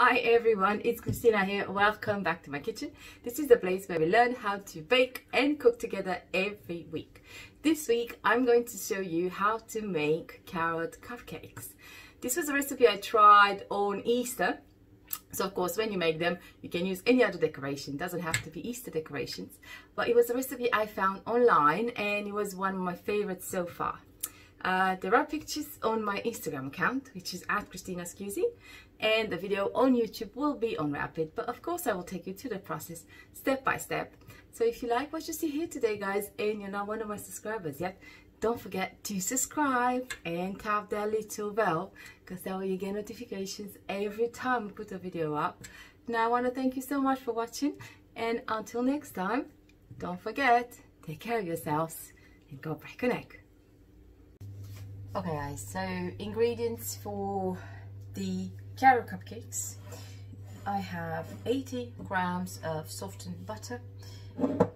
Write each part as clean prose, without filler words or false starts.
Hi everyone, it's Christina here. Welcome back to my kitchen. This is the place where we learn how to bake and cook together every week. This week I'm going to show you how to make carrot cupcakes. This was a recipe I tried on Easter. So of course when you make them you can use any other decoration, it doesn't have to be Easter decorations, but it was a recipe I found online and it was one of my favorites so far. There are pictures on my Instagram account, which is @ChristinaScusi, and the video on YouTube will be on Rapid, but of course I will take you through the process step by step. So if you like what you see here today guys and you're not one of my subscribers yet, don't forget to subscribe and tap that little bell, because that way you get notifications every time we put a video up. Now I want to thank you so much for watching, and until next time, don't forget, take care of yourselves and go break an egg. Okay guys, so ingredients for the carrot cupcakes. I have 80 grams of softened butter,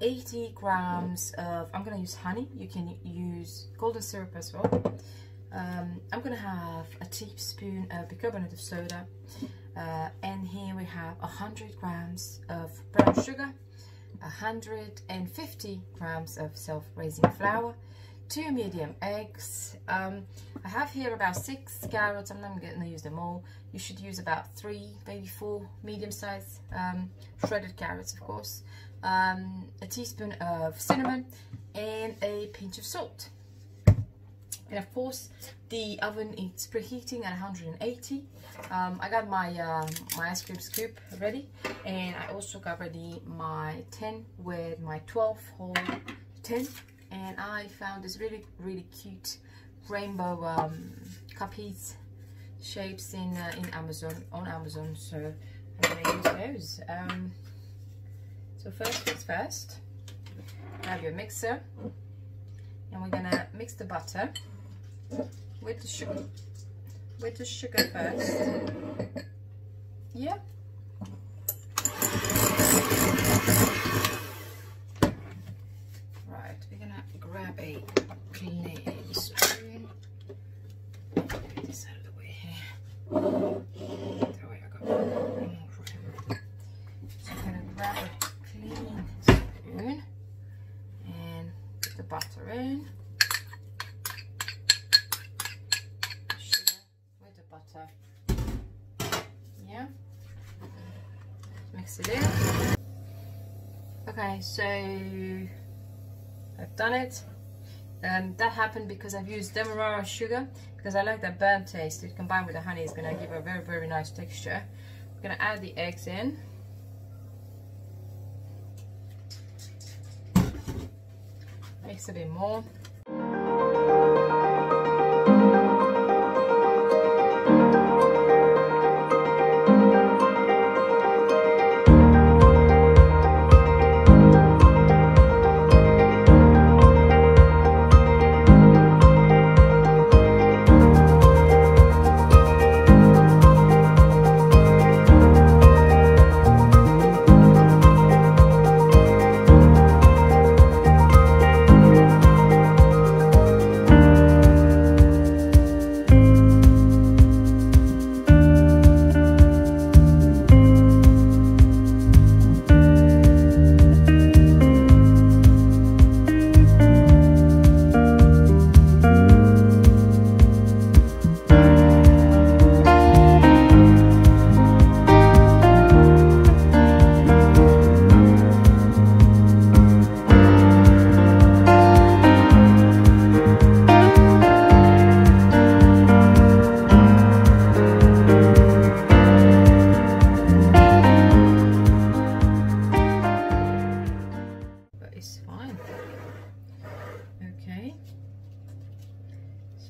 80 grams of, I'm going to use honey, you can use golden syrup as well. I'm going to have a teaspoon of bicarbonate of soda, and here we have 100 grams of brown sugar, 150 grams of self-raising flour, 2 medium eggs. I have here about 6 carrots. I'm not going to use them all. You should use about 3, maybe 4 medium-sized shredded carrots, of course. A teaspoon of cinnamon and a pinch of salt. And of course, the oven is preheating at 180. I got my my ice cream scoop ready, and I also got ready my tin with my 12-hole tin. And I found this really cute rainbow cupcake shapes in Amazon, so I'm gonna use those. So first things first, have your mixer, and we're gonna mix the butter with the sugar first. Yeah. We're gonna grab a clean spoon. Get this out of the way here. That way I got more room. So I'm gonna grab a clean spoon and put the butter in. Sugar with the butter. Yeah. Mix it in. Okay, so I've done it. That happened because I've used demerara sugar, because I like that burnt taste. It combined with the honey is going to give a very nice texture. I'm going to add the eggs in. Mix a bit more.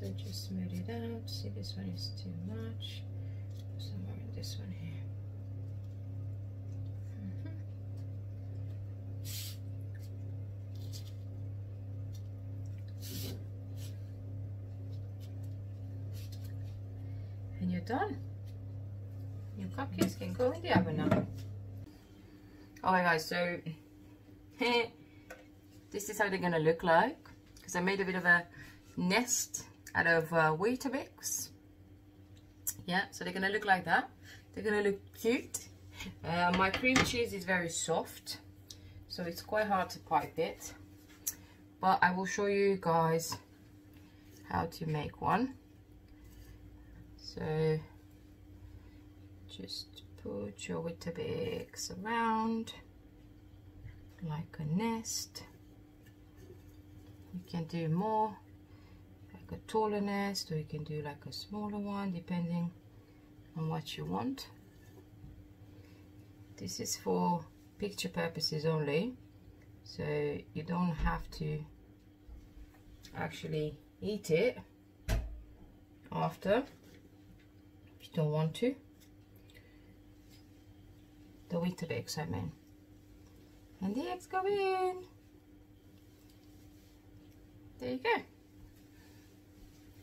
So just smooth it out. See, this one is too much. Somewhere in this one here. And you're done. Your cupcakes can go in the oven now. Alright guys, so this is how they're gonna look like, because I made a bit of a nest out of Weetabix. Yeah, so they're gonna look like that. They're gonna look cute. My cream cheese is very soft, so it's quite hard to pipe it, but I will show you guys how to make one. So just put your Weetabix around like a nest. You can do more, like a taller nest, or you can do like a smaller one, depending on what you want. This is for picture purposes only, so you don't have to actually eat it after if you don't want to. The Weetabix, I mean. And the eggs go in. There you go.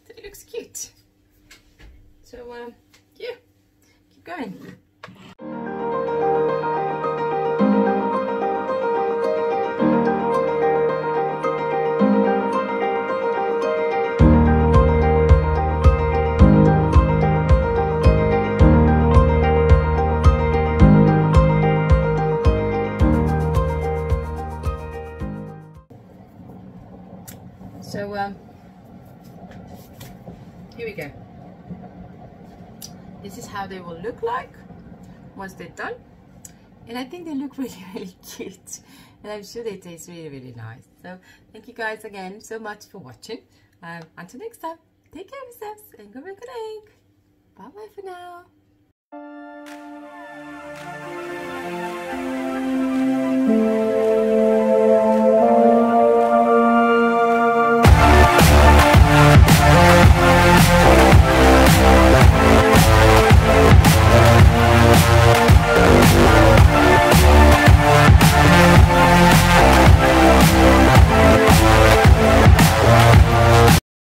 It looks cute. So yeah, keep going. So here we go. This is how they will look like once they're done, and I think they look really cute, and I'm sure they taste really nice. So thank you guys again so much for watching. Until next time, take care of yourselves and go make an egg. Bye bye for now.